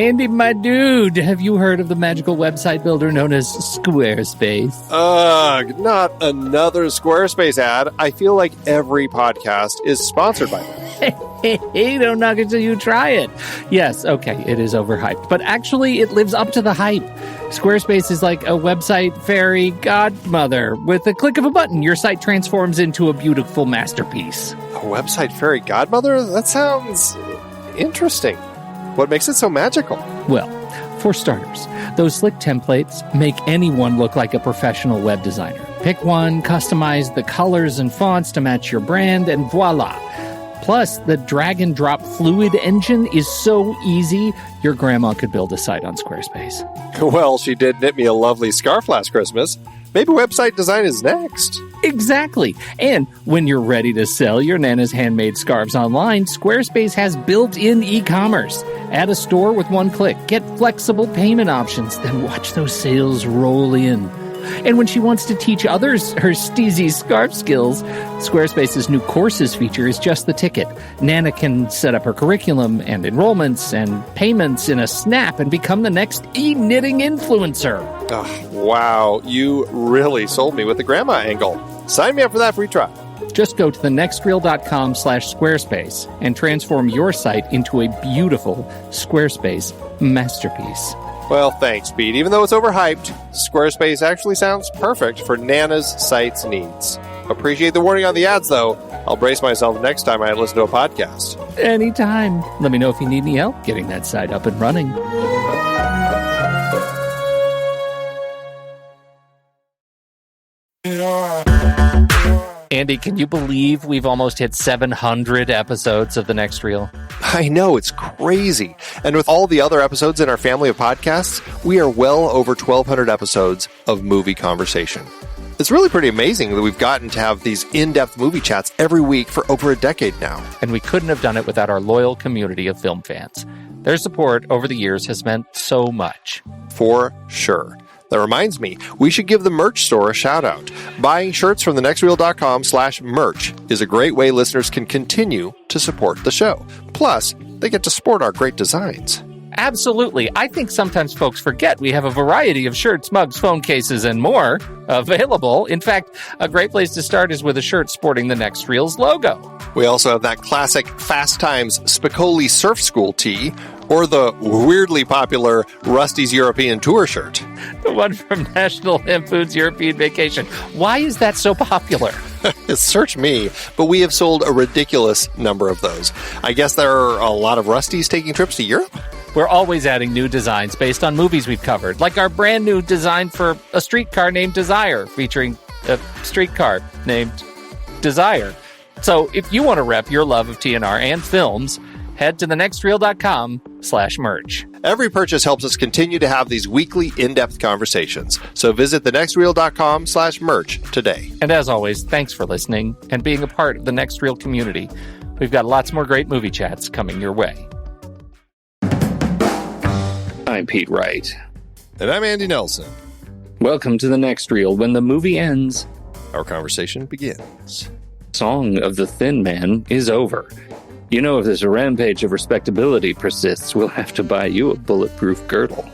Andy, my dude, have you heard of the magical website builder known as Squarespace? Ugh, not another Squarespace ad. I feel like every podcast is sponsored by them. Hey, don't knock it till you try it. Yes, okay, it is overhyped, but actually it lives up to the hype. Squarespace is like a website fairy godmother. With a click of a button, your site transforms into a beautiful masterpiece. A website fairy godmother? That sounds interesting. What makes it so magical? Well, for starters, those slick templates make anyone look like a professional web designer. Pick one, customize the colors and fonts to match your brand, and voila. Plus, the drag-and-drop Fluid engine is so easy, your grandma could build a site on Squarespace. Well, she did knit me a lovely scarf last Christmas. Maybe website design is next. Exactly. And when you're ready to sell your Nana's handmade scarves online, Squarespace has built-in e-commerce. Add a store with one click. Get flexible payment options. Then watch those sales roll in. And when she wants to teach others her steezy scarf skills, Squarespace's new courses feature is just the ticket. Nana can set up her curriculum and enrollments and payments in a snap and become the next e-knitting influencer. Oh, wow, you really sold me with the grandma angle. Sign me up for that free trial. Just go to thenextreel.com/Squarespace and transform your site into a beautiful Squarespace masterpiece. Well, thanks, Pete. Even though it's overhyped, Squarespace actually sounds perfect for Nana's site's needs. Appreciate the warning on the ads, though. I'll brace myself next time I listen to a podcast. Anytime. Let me know if you need any help getting that site up and running. Andy, can you believe we've almost hit 700 episodes of The Next Reel? I know, it's crazy. And with all the other episodes in our family of podcasts, we are well over 1,200 episodes of movie conversation. It's really pretty amazing that we've gotten to have these in-depth movie chats every week for over a decade now. And we couldn't have done it without our loyal community of film fans. Their support over the years has meant so much. For sure. That reminds me, we should give the merch store a shout out. Buying shirts from thenextreel.com/merch is a great way listeners can continue to support the show. Plus, they get to sport our great designs. Absolutely. I think sometimes folks forget we have a variety of shirts, mugs, phone cases, and more available. In fact, a great place to start is with a shirt sporting the Next Reel's logo. We also have that classic Fast Times Spicoli Surf School tee, or the weirdly popular Rusty's European Tour shirt. The one from National Lampoon's European Vacation. Why is that so popular? Search me, but we have sold a ridiculous number of those. I guess there are a lot of Rustys taking trips to Europe? We're always adding new designs based on movies we've covered, like our brand new design for a streetcar named Desire, featuring a streetcar named Desire. So if you want to rep your love of TNR and films, head to thenextreel.com/merch. Every purchase helps us continue to have these weekly in-depth conversations. So visit thenextreel.com/merch today. And as always, thanks for listening and being a part of the Next Reel community. We've got lots more great movie chats coming your way. I'm Pete Wright. And I'm Andy Nelson. Welcome to the Next Reel. When the movie ends, our conversation begins. Song of the Thin Man is over. You know, if this rampage of respectability persists, we'll have to buy you a bulletproof girdle.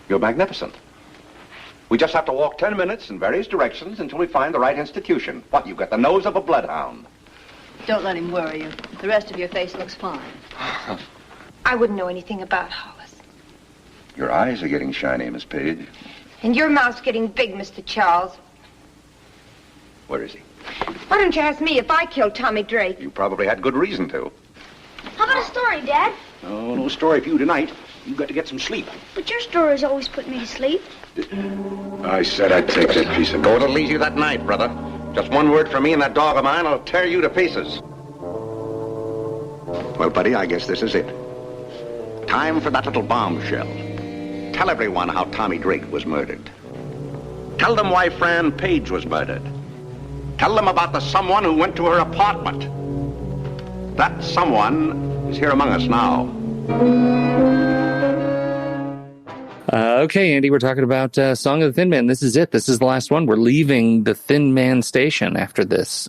You're magnificent. We just have to walk 10 minutes in various directions until we find the right institution. What, you've got the nose of a bloodhound. Don't let him worry you. The rest of your face looks fine. I wouldn't know anything about Hollis. Your eyes are getting shiny, Miss Page. And your mouth's getting big, Mr. Charles. Where is he? Why don't you ask me if I killed Tommy Drake? You probably had good reason to. How about a story, Dad? Oh, no story for you tonight. You've got to get some sleep. But your stories always put me to sleep. I said I'd take that piece of... Go a little easy that night, brother. Just one word from me and that dog of mine, I'll tear you to pieces. Well, buddy, I guess this is it. Time for that little bombshell. Tell everyone how Tommy Drake was murdered. Tell them why Fran Page was murdered. Tell them about the someone who went to her apartment. That someone is here among us now. Okay, Andy, we're talking about Song of the Thin Man. This is it. This is the last one. We're leaving the Thin Man station after this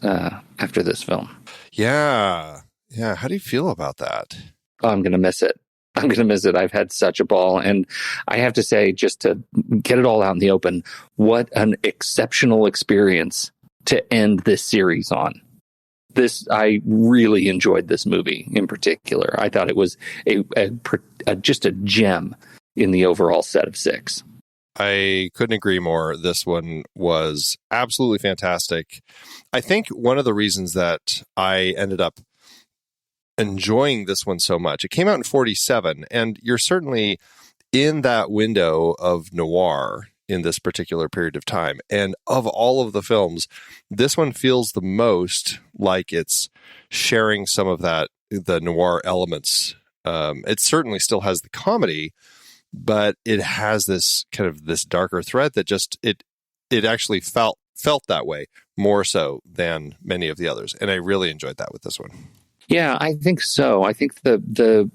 film. Yeah. Yeah. How do you feel about that? Oh, I'm going to miss it. I've had such a ball. And I have to say, just to get it all out in the open, what an exceptional experience to end this series on. I really enjoyed this movie in particular. I thought it was just a gem in the overall set of 6. I couldn't agree more. This one was absolutely fantastic. I think one of the reasons that I ended up enjoying this one so much, it came out in 1947, and you're certainly in that window of noir in this particular period of time. And of all of the films, this one feels the most like it's sharing some of the noir elements. It certainly still has the comedy, but it has this kind of this darker thread that just it actually felt that way more so than many of the others. And I really enjoyed that with this one. Yeah, I think so. I think the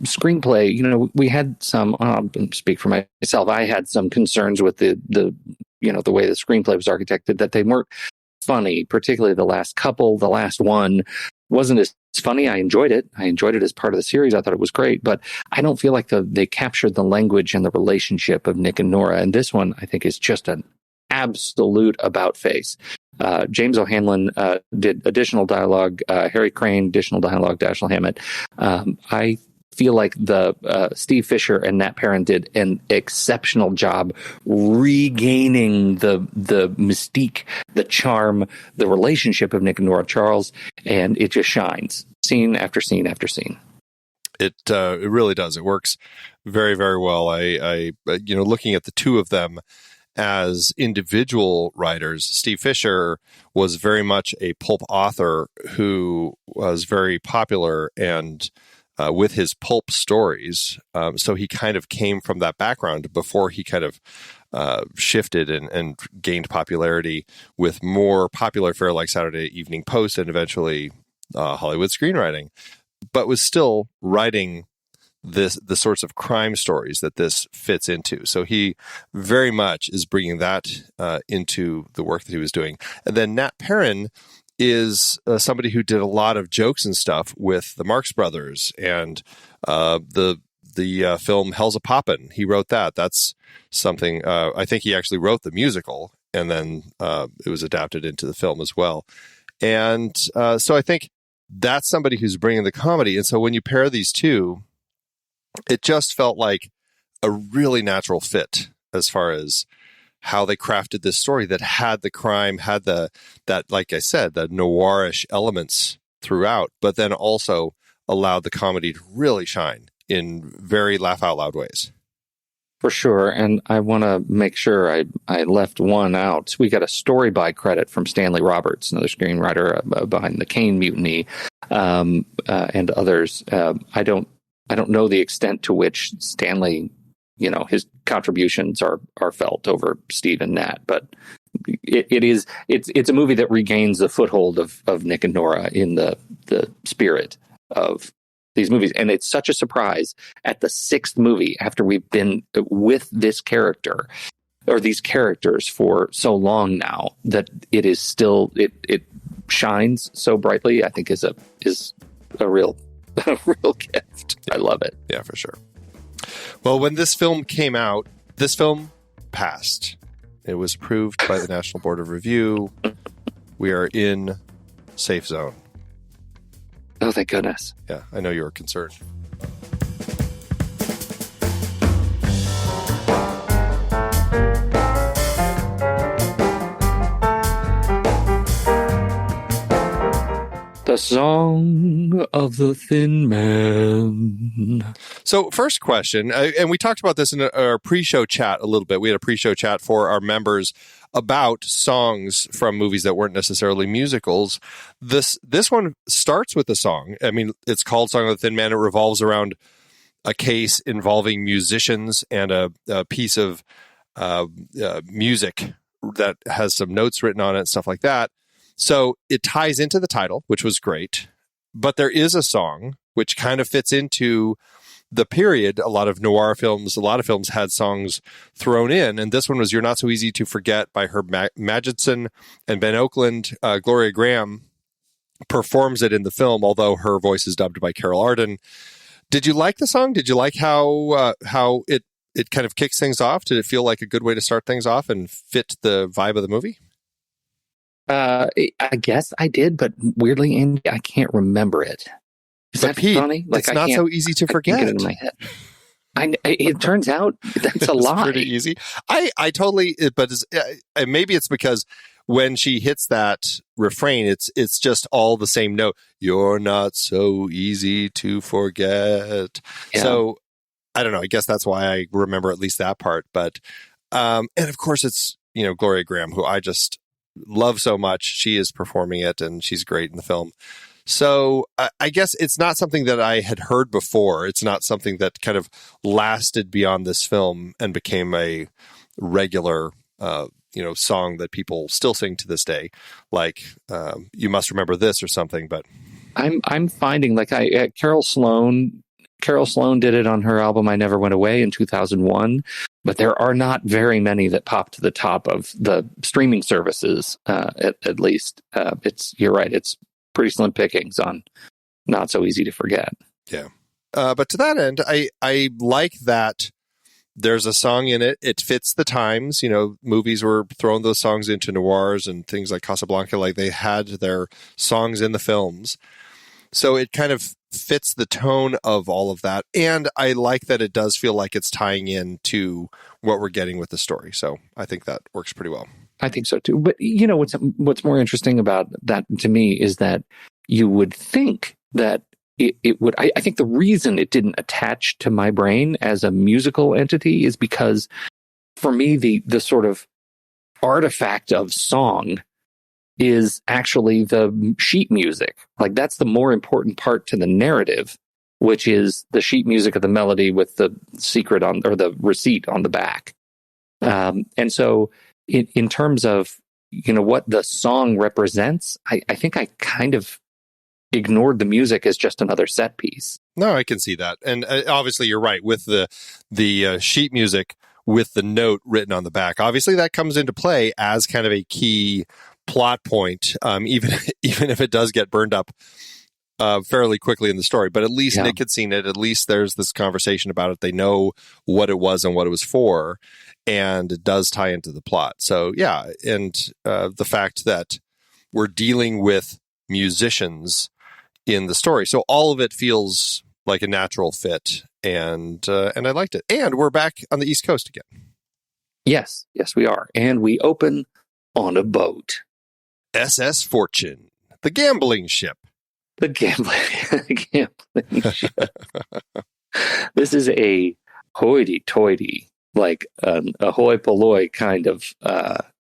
screenplay, we had some, I'll speak for myself, I had some concerns with the way the screenplay was architected, that they weren't funny, particularly the last couple. The last one wasn't as funny. I enjoyed it. As part of the series. I thought it was great, but I don't feel like they captured the language and the relationship of Nick and Nora. And this one, I think, is just an absolute about face. James O'Hanlon did additional dialogue. Harry Crane, additional dialogue. Dashiell Hammett. I feel like the Steve Fisher and Nat Perrin did an exceptional job regaining the mystique, the charm, the relationship of Nick and Nora Charles, and it just shines scene after scene after scene. It really does. It works very, very well. I looking at the two of them as individual writers, Steve Fisher was very much a pulp author who was very popular and with his pulp stories. So he kind of came from that background before he kind of shifted and gained popularity with more popular fare like Saturday Evening Post and eventually Hollywood screenwriting, but was still writing the sorts of crime stories that this fits into. So he very much is bringing that into the work that he was doing. And then Nat Perrin is somebody who did a lot of jokes and stuff with the Marx Brothers and the film Hell's a Poppin'. He wrote that. That's something, I think he actually wrote the musical, and then it was adapted into the film as well. And so I think that's somebody who's bringing the comedy. And so when you pair these two, it just felt like a really natural fit as far as how they crafted this story that had the crime, had that, like I said, the noirish elements throughout, but then also allowed the comedy to really shine in very laugh out loud ways. For sure. And I want to make sure I left one out. We got a story by credit from Stanley Roberts, another screenwriter behind the Caine Mutiny, and others. I don't know the extent to which Stanley, his contributions are felt over Steve and Nat, but it's a movie that regains the foothold of Nick and Nora in the spirit of these movies. And it's such a surprise at the 6th movie after we've been with this character or these characters for so long now that it is still, it shines so brightly, I think is a real gift. I love it. Yeah, for sure. Well, when this film came out, this film passed. It was approved by the National Board of Review. We are in safe zone. Oh, thank goodness. Yeah, I know you were concerned. The Song of the Thin Man. So first question, and we talked about this in our pre-show chat a little bit. We had a pre-show chat for our members about songs from movies that weren't necessarily musicals. This one starts with a song. I mean, it's called Song of the Thin Man. It revolves around a case involving musicians and a piece of music that has some notes written on it, stuff like that. So it ties into the title, which was great. But there is a song which kind of fits into the period, a lot of noir films, a lot of films had songs thrown in, and this one was You're Not So Easy to Forget by Herb Magidson and Ben Oakland. Gloria Grahame performs it in the film, although her voice is dubbed by Carol Arden. Did you like the song? Did you like how it kind of kicks things off? Did it feel like a good way to start things off and fit the vibe of the movie? I guess I did, but weirdly, Andy, I can't remember it. Is that Pete, funny? Like, it's not so easy to forget. I can't get it in my head. It turns out that's a lie. Pretty easy. I totally, but maybe it's because when she hits that refrain, it's just all the same note. You're not so easy to forget. Yeah. So I don't know. I guess that's why I remember at least that part. But and of course, it's Gloria Grahame, who I just love so much. She is performing it, and she's great in the film. So I guess it's not something that I had heard before. It's not something that kind of lasted beyond this film and became a regular, song that people still sing to this day. Like You Must Remember This or something. But I'm finding Carol Sloan did it on her album I Never Went Away in 2001. But there are not very many that pop to the top of the streaming services, at least. You're right. It's pretty slim pickings on Not So Easy to Forget. Yeah. But to that end, I like that there's a song in it. It fits the times. Movies were throwing those songs into noirs and things like Casablanca. Like, they had their songs in the films. So it kind of fits the tone of all of that. And I like that it does feel like it's tying in to what we're getting with the story. So I think that works pretty well. I think so too. But what's more interesting about that to me is that you would think that it would. I think the reason it didn't attach to my brain as a musical entity is because for me, the sort of artifact of song is actually the sheet music. Like, that's the more important part to the narrative, which is the sheet music of the melody with the secret or the receipt on the back. And so in terms of, what the song represents, I think I kind of ignored the music as just another set piece. No, I can see that. And obviously you're right with the sheet music with the note written on the back. Obviously that comes into play as kind of a key plot point, even if it does get burned up fairly quickly in the story. But at least Nick had seen it. At least there's this conversation about it. They know what it was and what it was for, and it does tie into the plot. So yeah, and the fact that we're dealing with musicians in the story, so all of it feels like a natural fit, and I liked it. And we're back on the East Coast again. Yes, we are, and we open on a boat. SS Fortune, the gambling ship. The gambling ship. This is a hoity-toity, like an ahoy polloi kind of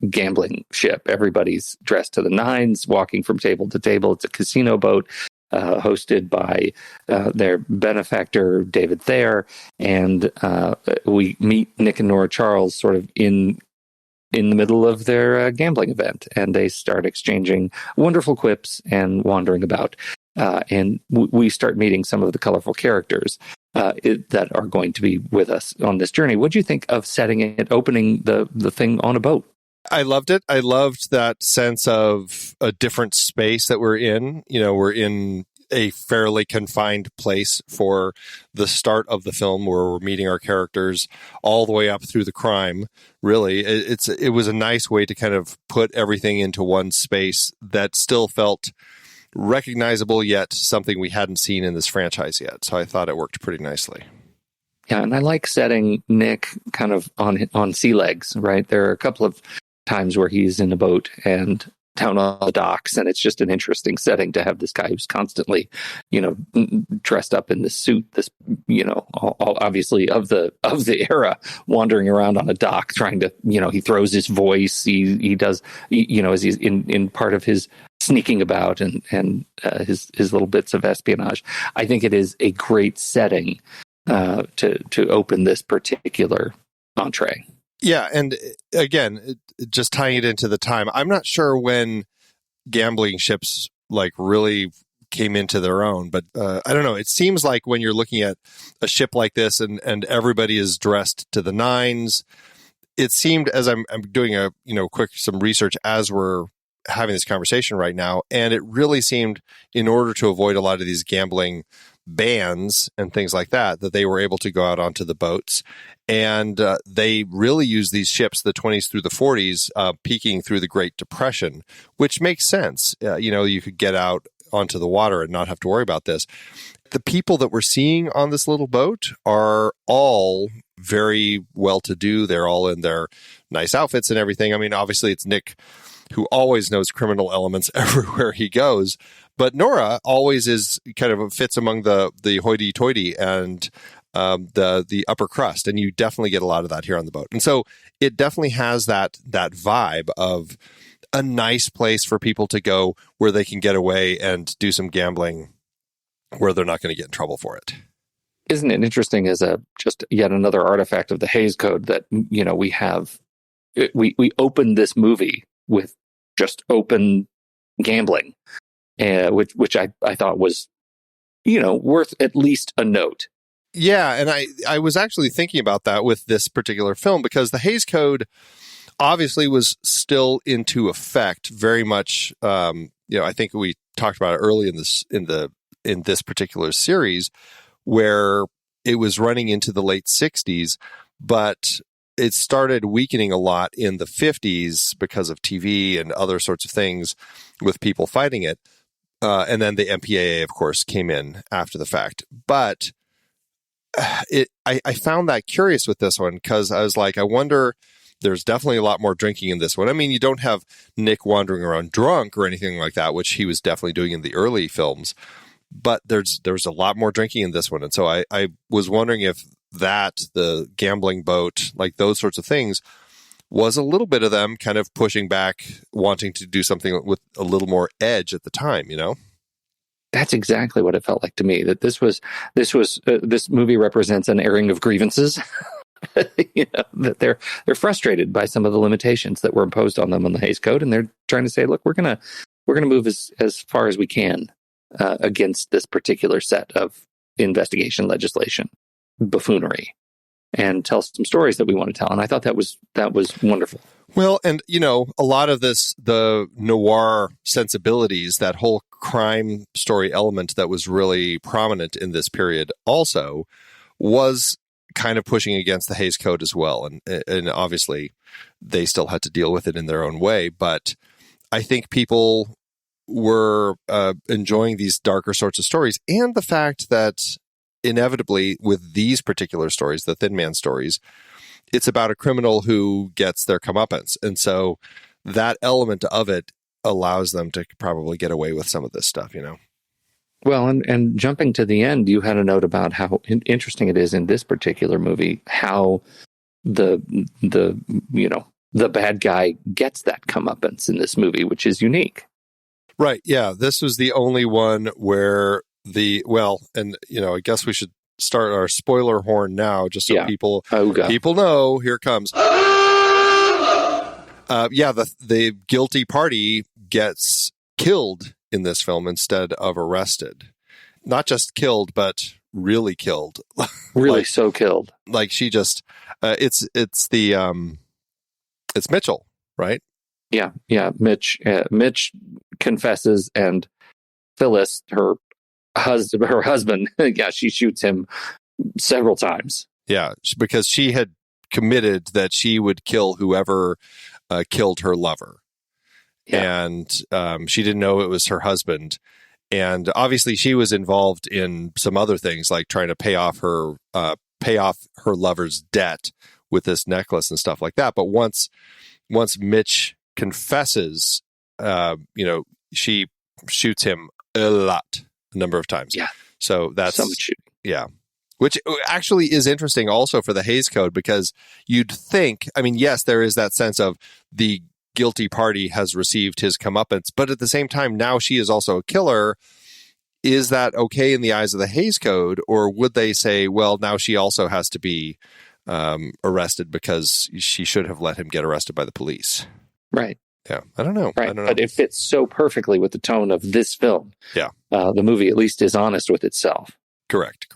gambling ship. Everybody's dressed to the nines, walking from table to table. It's a casino boat hosted by their benefactor, David Thayer. And we meet Nick and Nora Charles sort of in the middle of their gambling event, and they start exchanging wonderful quips and wandering about. And we start meeting some of the colorful characters that are going to be with us on this journey. What do you think of opening the thing on a boat? I loved it. I loved that sense of a different space that we're in. We're in a fairly confined place for the start of the film, where we're meeting our characters all the way up through the crime. Really, it was a nice way to kind of put everything into one space that still felt recognizable, yet something we hadn't seen in this franchise yet. So I thought it worked pretty nicely. Yeah, and I like setting Nick kind of on sea legs, right? There are a couple of times where he's in a boat and down on the docks, and it's just an interesting setting to have this guy who's constantly, dressed up in this suit, this, all obviously of the era, wandering around on a dock trying to, he throws his voice, he does, as he's in part of his sneaking about and his little bits of espionage. I think it is a great setting to open this particular entree. Yeah, and again, just tying it into the time, I'm not sure when gambling ships like really came into their own. But I don't know. It seems like when you're looking at a ship like this and everybody is dressed to the nines, it seemed, as I'm doing some research as we're having this conversation right now, and it really seemed, in order to avoid a lot of these gambling bans and things like that, that they were able to go out onto the boats. And they really used these ships, the 20s through the 40s, peaking through the Great Depression, which makes sense. You could get out onto the water and not have to worry about this. The people that we're seeing on this little boat are all very well-to-do. They're all in their nice outfits and everything. I mean, obviously, it's Nick who always knows criminal elements everywhere he goes. But Nora always is kind of fits among the hoity-toity and the upper crust, and you definitely get a lot of that here on the boat. And so it definitely has that vibe of a nice place for people to go where they can get away and do some gambling where they're not going to get in trouble for it. Isn't it interesting as just yet another artifact of the Haze Code that, we opened this movie with just open gambling, which I thought was, worth at least a note. Yeah, and I was actually thinking about that with this particular film because the Haze Code obviously was still into effect very much. I think we talked about it early in this particular series where it was running into the late 60s, but it started weakening a lot in the 50s because of TV and other sorts of things with people fighting it. And then the MPAA, of course, came in after the fact. But I found that curious with this one because I was like, I wonder, there's definitely a lot more drinking in this one. I mean, you don't have Nick wandering around drunk or anything like that, which he was definitely doing in the early films. But there's a lot more drinking in this one. And so I was wondering if the gambling boat, like those sorts of things, was a little bit of them kind of pushing back, wanting to do something with a little more edge at the time, That's exactly what it felt like to me, that this movie represents an airing of grievances. That they're frustrated by some of the limitations that were imposed on them on the Haze Code, and they're trying to say, look, we're gonna move as far as we can against this particular set of investigation legislation, buffoonery, and tell some stories that we want to tell. And I thought that was wonderful. Well, and a lot of this, the noir sensibilities, that whole crime story element that was really prominent in this period also was kind of pushing against the Haze Code as well. And obviously they still had to deal with it in their own way. But I think people were enjoying these darker sorts of stories, and the fact that inevitably with these particular stories, the Thin Man stories, it's about a criminal who gets their comeuppance. And so that element of it allows them to probably get away with some of this stuff, Well, and jumping to the end, you had a note about how interesting it is in this particular movie, how the bad guy gets that comeuppance in this movie, which is unique. Right. Yeah. This was the only one where I guess we should start our spoiler horn now, just so people know. Here it comes. The guilty party gets killed in this film instead of arrested. Not just killed, but really killed. Really, so killed. Like she just, it's Mitchell, right? Yeah. Mitch confesses, and Phyllis, her husband, she shoots him several times. Yeah, because she had committed that she would kill whoever killed her lover. Yeah. And she didn't know it was her husband. And obviously she was involved in some other things, like trying to pay off her lover's debt with this necklace and stuff like that. But once Mitch confesses, she shoots him a number of times. Yeah. So that's so much shooting. Yeah. Which actually is interesting also for the Haze Code, because you'd think, yes, there is that sense of the guilty party has received his comeuppance, but at the same time, now she is also a killer. Is that okay in the eyes of the Haze Code, or would they say, well, now she also has to be arrested because she should have let him get arrested by the police? Right. Yeah. I don't know. Right. But it fits so perfectly with the tone of this film. Yeah. The movie at least is honest with itself. Correct.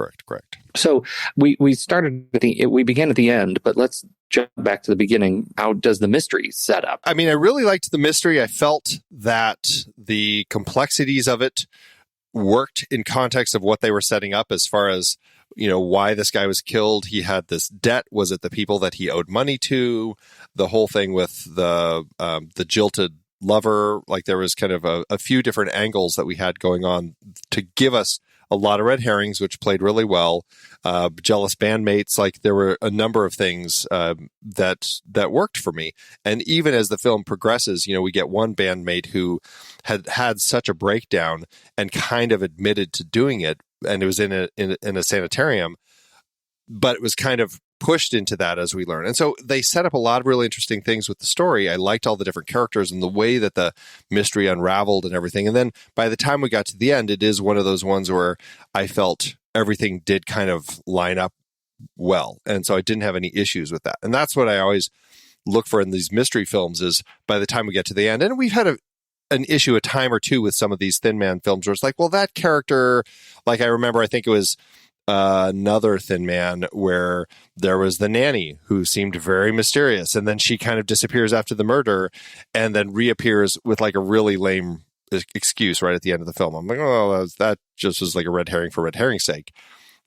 So we began at the end, but let's jump back to the beginning. How does the mystery set up? I mean, I really liked the mystery. I felt that the complexities of it worked in context of what they were setting up as far as, why this guy was killed. He had this debt. Was it the people that he owed money to? The whole thing with the jilted lover, like there was kind of a few different angles that we had going on to give us a lot of red herrings, which played really well. Jealous bandmates, like there were a number of things that worked for me. And even as the film progresses, we get one bandmate who had such a breakdown and kind of admitted to doing it, and it was in a sanitarium, but it was kind of pushed into that as we learn. And so they set up a lot of really interesting things with the story. I liked all the different characters and the way that the mystery unraveled and everything. And then by the time we got to the end, it is one of those ones where I felt everything did kind of line up well. And so I didn't have any issues with that. And that's what I always look for in these mystery films is by the time we get to the end. And we've had an issue a time or two with some of these Thin Man films where it's like, well, that character, like I remember, I think it was another Thin Man where there was the nanny who seemed very mysterious, and then she kind of disappears after the murder and then reappears with like a really lame excuse right at the end of the film. I'm like, oh, that just was like a red herring for red herring's sake.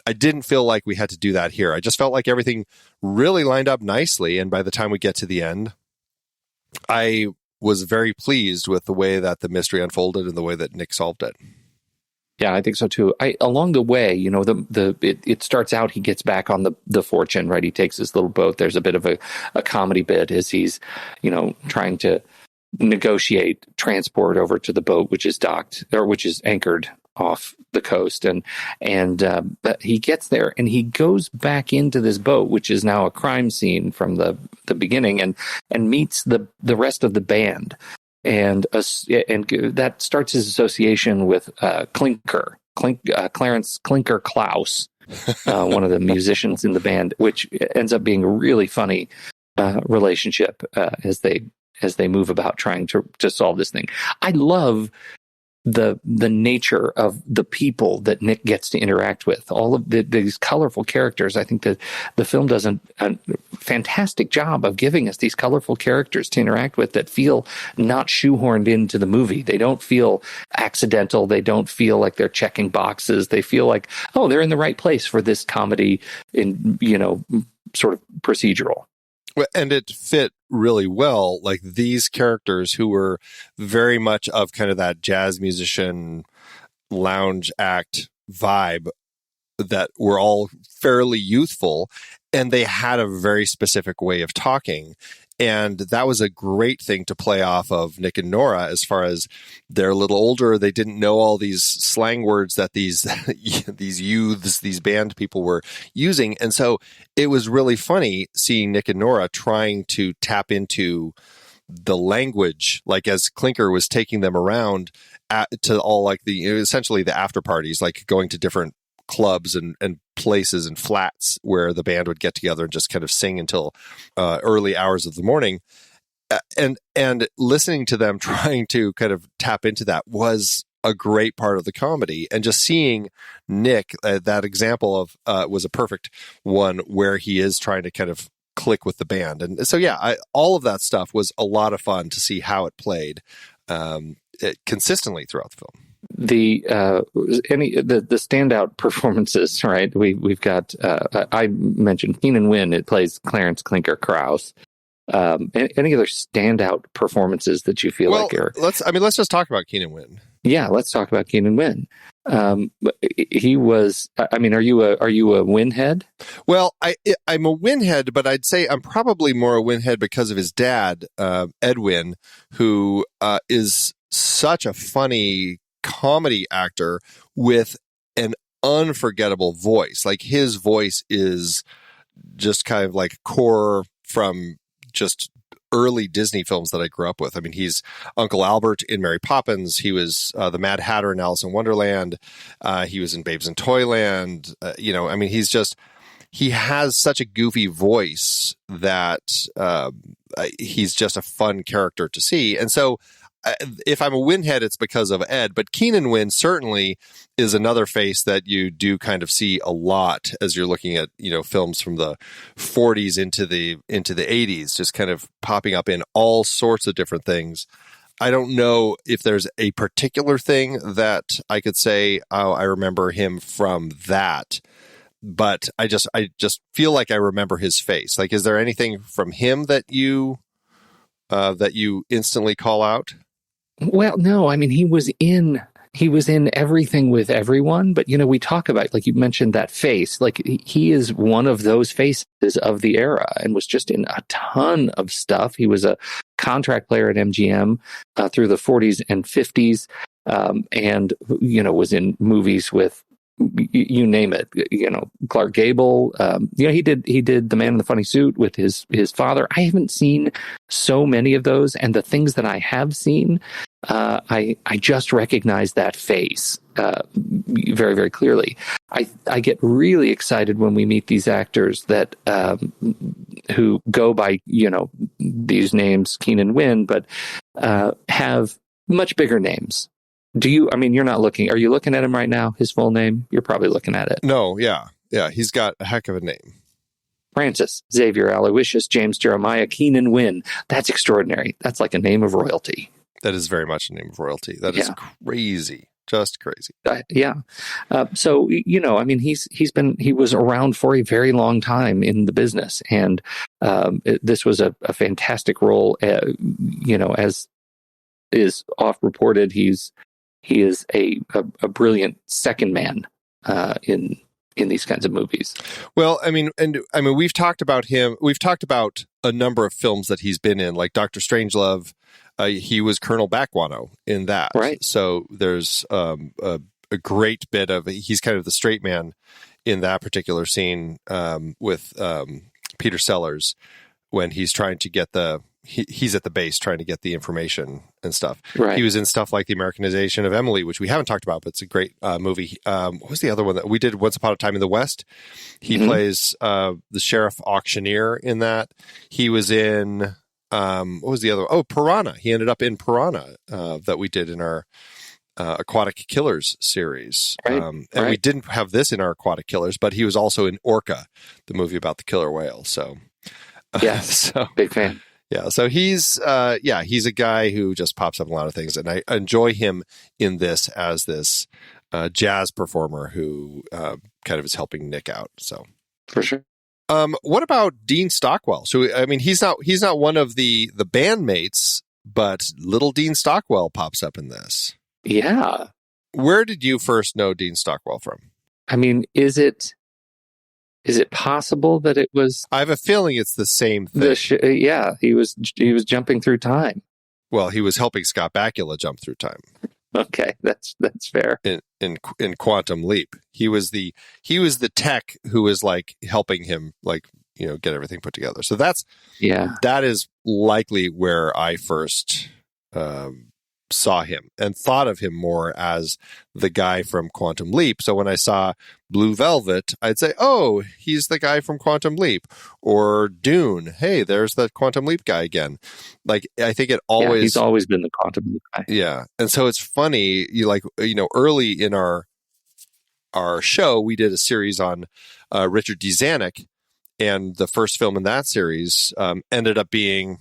I didn't feel like we had to do that here. I just felt like everything really lined up nicely, and by the time we get to the end, I was very pleased with the way that the mystery unfolded and the way that Nick solved it. Yeah, I think so too. Along the way, it starts out, he gets back on the Fortune, right? He takes his little boat. There's a bit of a comedy bit as he's, trying to negotiate transport over to the boat, which is docked or which is anchored off the coast. But he gets there and he goes back into this boat, which is now a crime scene from the beginning, and meets the rest of the band. And that starts his association with Clarence Clinker Klaus, one of the musicians in the band, which ends up being a really funny relationship as they move about trying to solve this thing. I love the nature of the people that Nick gets to interact with, all of these colorful characters. I think that the film does a fantastic job of giving us these colorful characters to interact with that feel not shoehorned into the movie. They don't feel accidental. They don't feel like they're checking boxes. They feel like, oh, they're in the right place for this comedy in, sort of procedural. And it fit really well, like these characters who were very much of kind of that jazz musician lounge act vibe that were all fairly youthful, and they had a very specific way of talking. And that was a great thing to play off of Nick and Nora as far as they're a little older. They didn't know all these slang words that these youths, these band people were using. And so it was really funny seeing Nick and Nora trying to tap into the language, like as Clinker was taking them around to all like essentially the after parties, like going to different clubs and places and flats where the band would get together and just kind of sing until early hours of the morning. And listening to them trying to kind of tap into that was a great part of the comedy. And just seeing Nick, that example of was a perfect one where he is trying to kind of click with the band. And so, yeah, all of that stuff was a lot of fun to see how it played consistently throughout the film. The standout performances, right? We've got I mentioned Keenan Wynn. It plays Clarence Clinker Klaus. Any other standout performances that you feel like are? Let's just talk about Keenan Wynn. Yeah, let's talk about Keenan Wynn. He was. Are you a Wynn head? Well, I'm a Wynn head, but I'd say I'm probably more a Wynn head because of his dad, Edwin, who is such a funny comedy actor with an unforgettable voice. Like his voice is just kind of like core from just early Disney films that I grew up with. I mean, he's Uncle Albert in Mary Poppins. He was the Mad Hatter in Alice in Wonderland. He was in Babes in Toyland. he has such a goofy voice that he's just a fun character to see. And so if I'm a Wynn head, it's because of Ed, but Keenan Wynn certainly is another face that you do kind of see a lot as you're looking at, films from the 40s into the 80s, just kind of popping up in all sorts of different things. I don't know if there's a particular thing that I could say, oh, I remember him from that, but I just feel like I remember his face. Like, is there anything from him that you instantly call out? Well, no, I mean, he was in Everything with Everyone, but we talk about, like you mentioned, that face. Like, he is one of those faces of the era and was just in a ton of stuff. He was a contract player at MGM through the 40s and 50s, and was in movies with you name it. Clark Gable. He did The Man in the Funny Suit with his father. I haven't seen so many of those, and the things that I have seen, I just recognize that face very, very clearly. I get really excited when we meet these actors that who go by these names, Keenan Wynn, but have much bigger names. You're not looking. Are you looking at him right now? His full name? You're probably looking at it. No, yeah. He's got a heck of a name. Francis Xavier Aloysius James Jeremiah Keenan Wynn. That's extraordinary. That's like a name of royalty. That is very much a name of royalty. That is crazy. Just crazy. So, he was around for a very long time in the business. And this was a fantastic role. As is oft reported, he is a brilliant second man in these kinds of movies. Well, we've talked about him. We've talked about a number of films that he's been in, like Dr. Strangelove. He was Colonel Bakwano in that. Right. So there's a great bit of, he's kind of the straight man in that particular scene with Peter Sellers when he's trying to get he's at the base trying to get the information and stuff. Right. He was in stuff like The Americanization of Emily, which we haven't talked about, but it's a great movie. What was the other one that we did? Once Upon a Time in the West. He plays the sheriff auctioneer in that. He was in, what was the other? Oh, Piranha. He ended up in Piranha that we did in our Aquatic Killers series. Right. And we didn't have this in our Aquatic Killers, but he was also in Orca, the movie about the killer whale. So, yes, big fan. Yeah, so he's a guy who just pops up in a lot of things, and I enjoy him in this as this jazz performer who kind of is helping Nick out. So for sure. What about Dean Stockwell? So he's not one of the bandmates, but little Dean Stockwell pops up in this. Yeah. Where did you first know Dean Stockwell from? Is it possible that it was? I have a feeling it's the same thing. He was jumping through time. Well, he was helping Scott Bakula jump through time. Okay, that's fair. In Quantum Leap, he was the tech who was like helping him, like, get everything put together. So that is likely where I first saw him and thought of him more as the guy from Quantum Leap. So when I saw Blue Velvet, I'd say, oh, he's the guy from Quantum Leap. Or Dune, hey, there's that Quantum Leap guy again. Like, I think it always... he's always been the Quantum Leap guy. Yeah. And so it's funny, early in our show, we did a series on Richard D. Zanuck, and the first film in that series ended up being,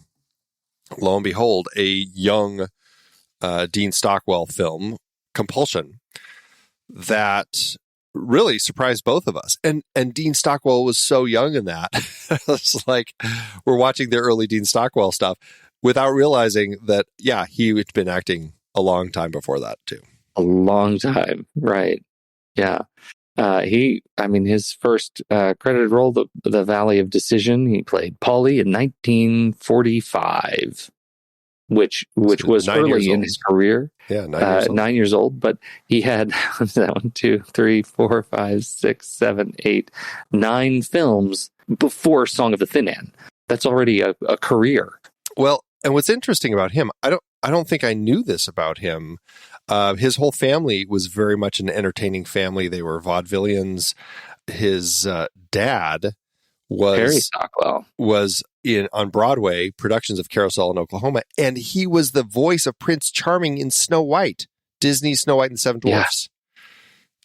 lo and behold, a young Dean Stockwell film, Compulsion, that really surprised both of us. And Dean Stockwell was so young in that. It's like we're watching the early Dean Stockwell stuff without realizing that, he had been acting a long time before that too. A long time, right? Yeah. His first credited role, the Valley of Decision, he played Paulie in 1945. Which was early in his career. Yeah, 9 years old. 9 years old, but he had 1, 2, 3, 4, 5, 6, 7, 8, 9 films before Song of the Thin End. That's already a career. Well, and what's interesting about him, I don't think I knew this about him. His whole family was very much an entertaining family. They were vaudevillians. his dad Harry Stockwell was on Broadway productions of Carousel in Oklahoma, and he was the voice of Prince Charming in Snow White, Disney's Snow White and the Seven Dwarfs.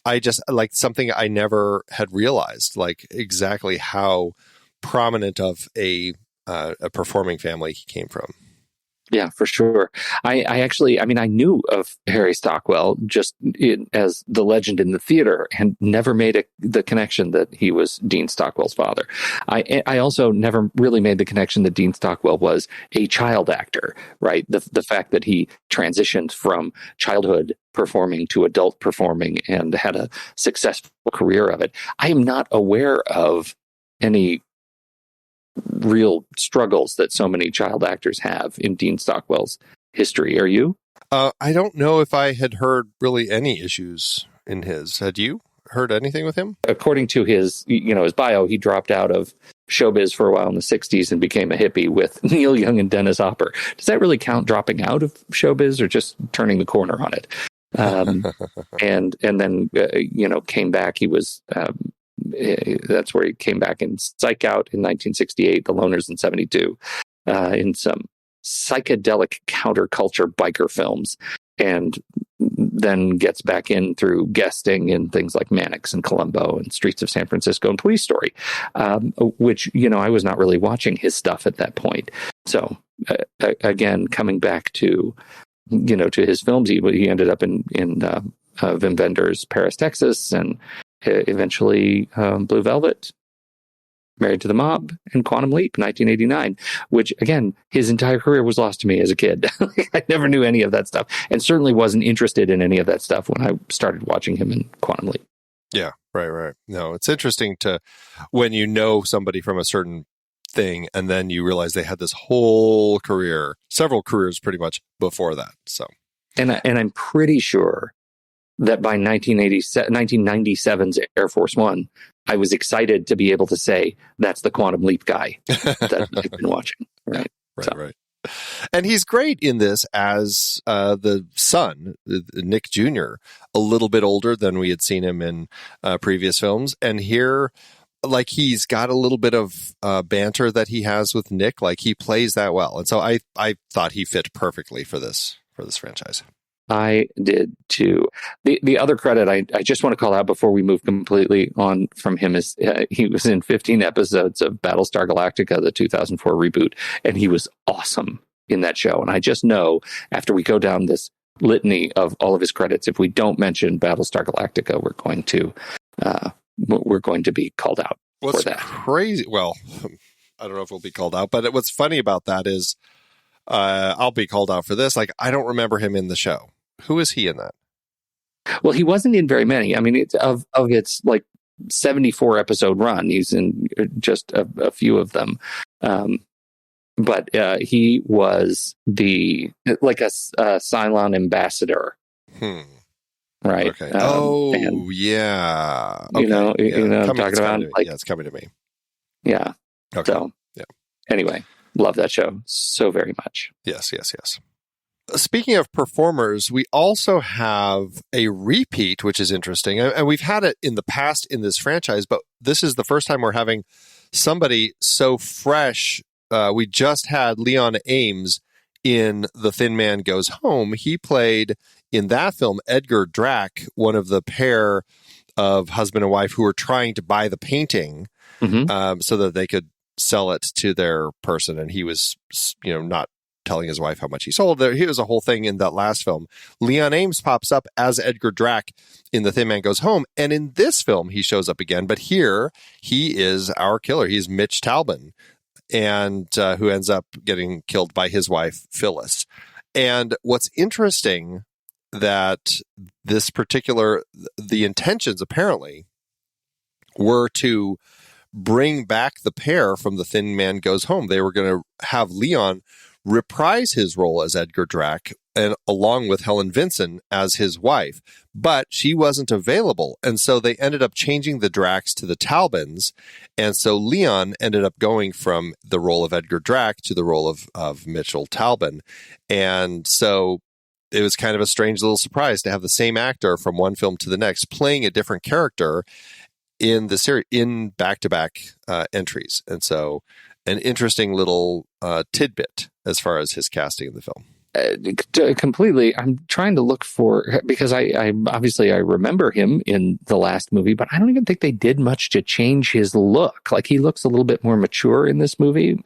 I just like something I never had realized, like exactly how prominent of a performing family he came from. Yeah, for sure. I actually, I mean, I knew of Harry Stockwell just as the legend in the theater and never made the connection that he was Dean Stockwell's father. I also never really made the connection that Dean Stockwell was a child actor, right? The fact that he transitioned from childhood performing to adult performing and had a successful career of it. I am not aware of any real struggles that so many child actors have in Dean Stockwell's history. Are you? I don't know if I had heard really any issues in his. Had you heard anything with him? According to his bio, he dropped out of showbiz for a while in the 60s and became a hippie with Neil Young and Dennis Hopper. Does that really count dropping out of showbiz or just turning the corner on it? And then came back. He was that's where he came back in Psych Out in 1968, The Loners in 72, in some psychedelic counterculture biker films, and then gets back in through guesting in things like Mannix and Columbo and Streets of San Francisco and Police Story, which, I was not really watching his stuff at that point. So again, coming back to his films, he ended up in Wim Wenders' Paris, Texas, and eventually Blue Velvet, Married to the Mob, and Quantum Leap, 1989, which, again, his entire career was lost to me as a kid. I never knew any of that stuff, and certainly wasn't interested in any of that stuff when I started watching him in Quantum Leap. Yeah, right. No, it's interesting when you know somebody from a certain thing, and then you realize they had this whole career, several careers pretty much before that. So, and I'm pretty sure that by 1997's Air Force One, I was excited to be able to say, that's the Quantum Leap guy that I've been watching. Right. Right. And he's great in this as the son, Nick Jr., a little bit older than we had seen him in previous films. And here, like, he's got a little bit of banter that he has with Nick. Like, he plays that well. And so I thought he fit perfectly for this franchise. I did too. The other credit I just want to call out before we move completely on from him is he was in 15 episodes of Battlestar Galactica, the 2004 reboot, and he was awesome in that show. And I just know after we go down this litany of all of his credits, if we don't mention Battlestar Galactica, we're going to be called out for that. Crazy. Well, I don't know if we'll be called out, but what's funny about that is I'll be called out for this. Like, I don't remember him in the show. Who is he in that? Well, he wasn't in very many. I mean, it's of its like 74 episode run. He's in just a few of them. But he was a Cylon ambassador. Right. Okay. Yeah. You know what I'm talking about? It's coming to me. Yeah. Okay. So, yeah. Anyway, love that show so very much. Yes. Speaking of performers, we also have a repeat, which is interesting. And we've had it in the past in this franchise, but this is the first time we're having somebody so fresh. We just had Leon Ames in The Thin Man Goes Home. He played in that film Edgar Drack, one of the pair of husband and wife who were trying to buy the painting so that they could sell it to their person. And he was, not telling his wife how much he sold. There was a whole thing in that last film. Leon Ames pops up as Edgar Drack in The Thin Man Goes Home. And in this film, he shows up again. But here, he is our killer. He's Mitch Talbot, and who ends up getting killed by his wife, Phyllis. And what's interesting that the intentions apparently were to bring back the pair from The Thin Man Goes Home. They were going to have Leon reprise his role as Edgar Drack, and along with Helen Vinson as his wife, but she wasn't available. And so they ended up changing the Dracks to the Talbans. And so Leon ended up going from the role of Edgar Drack to the role of Mitchell Talbot. And so it was kind of a strange little surprise to have the same actor from one film to the next playing a different character. in the series in back-to-back entries. And so an interesting little tidbit as far as his casting in the film. Completely. I'm trying to look for, because I obviously I remember him in the last movie, but I don't even think they did much to change his look. Like, he looks a little bit more mature in this movie.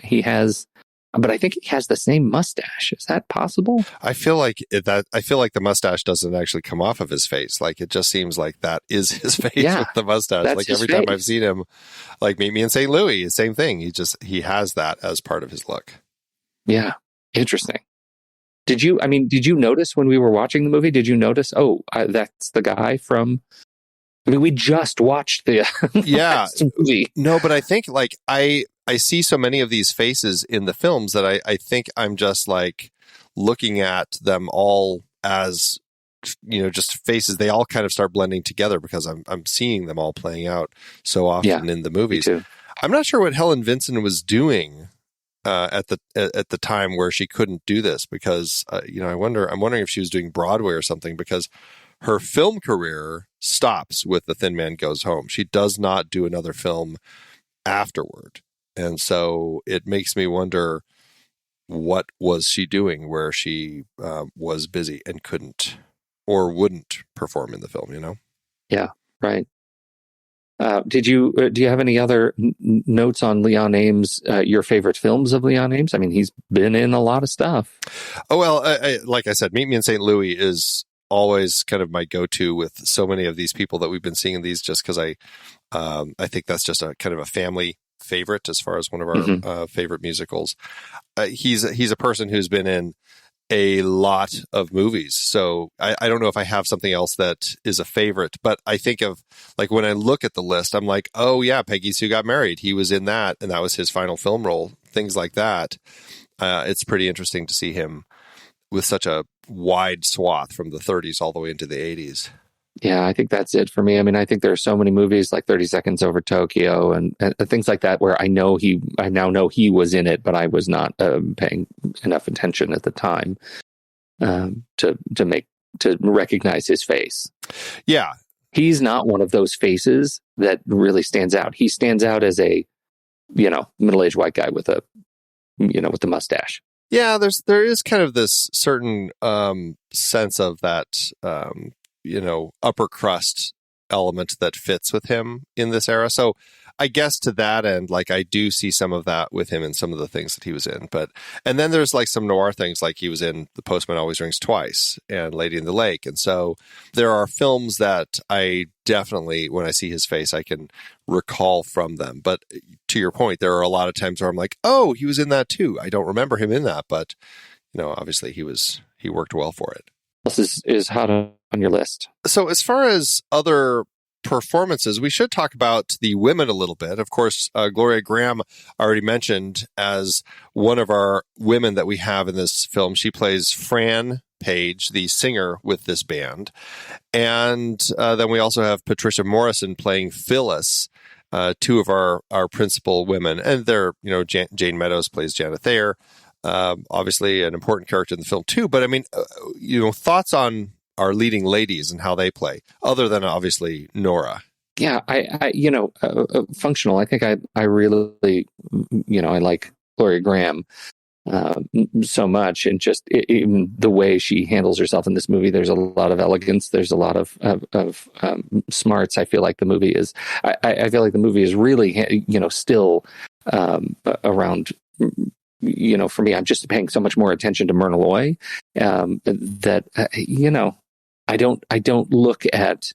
But I think he has the same mustache. Is that possible? I feel like the mustache doesn't actually come off of his face. Like, it just seems like that is his face with the mustache. Like, every time I've seen him, like Meet Me in St. Louis, same thing. He has that as part of his look. Yeah. Interesting. Did you notice when we were watching the movie, that's the guy from, we just watched the last movie. No, but I think like I see so many of these faces in the films that I think I'm just like looking at them all as, just faces. They all kind of start blending together because I'm seeing them all playing out so often in the movies. I'm not sure what Helen Vinson was doing at the time where she couldn't do this, because I'm wondering if she was doing Broadway or something, because her film career stops with The Thin Man Goes Home. She does not do another film afterward. And so it makes me wonder, what was she doing where she was busy and couldn't or wouldn't perform in the film, Yeah, right. Do you have any other notes on Leon Ames, your favorite films of Leon Ames? I mean, he's been in a lot of stuff. Oh, well, like I said, Meet Me in St. Louis is always kind of my go-to with so many of these people that we've been seeing in these, just because I think that's just a kind of a family favorite as far as one of our favorite musicals. He's a person who's been in a lot of movies. So I don't know if I have something else that is a favorite, but I think of, like, when I look at the list, I'm like, oh yeah, Peggy Sue Got Married. He was in that, and that was his final film role. Things like that. It's pretty interesting to see him with such a wide swath from the 30s all the way into the 80s. Yeah, I think that's it for me. I mean, I think there are so many movies like 30 Seconds Over Tokyo and things like that where I now know he was in it, but I was not paying enough attention at the time to recognize his face. Yeah. He's not one of those faces that really stands out. He stands out as a, middle-aged white guy with the mustache. Yeah, there is kind of this certain sense of that upper crust element that fits with him in this era. So I guess to that end, like, I do see some of that with him in some of the things that he was in. And then there's like some noir things, like he was in The Postman Always Rings Twice and Lady in the Lake. And so there are films that I definitely, when I see his face, I can recall from them. But to your point, there are a lot of times where I'm like, oh, he was in that too. I don't remember him in that, but obviously he worked well for it. What else is hot on your list? So as far as other performances, we should talk about the women a little bit. Of course, Gloria Grahame already mentioned as one of our women that we have in this film. She plays Fran Page, the singer with this band. And then we also have Patricia Morrison playing Phyllis, two of our principal women. And they're, Jane Meadows plays Janet Thayer. Obviously an important character in the film too. But I mean, thoughts on our leading ladies and how they play, other than obviously Nora. Yeah, functional. I think I really, I like Gloria Grahame so much, and just even the way she handles herself in this movie. There's a lot of elegance. There's a lot of smarts. I feel like the movie is. I feel like the movie is really, still around. For me, I'm just paying so much more attention to Myrna Loy that I don't look at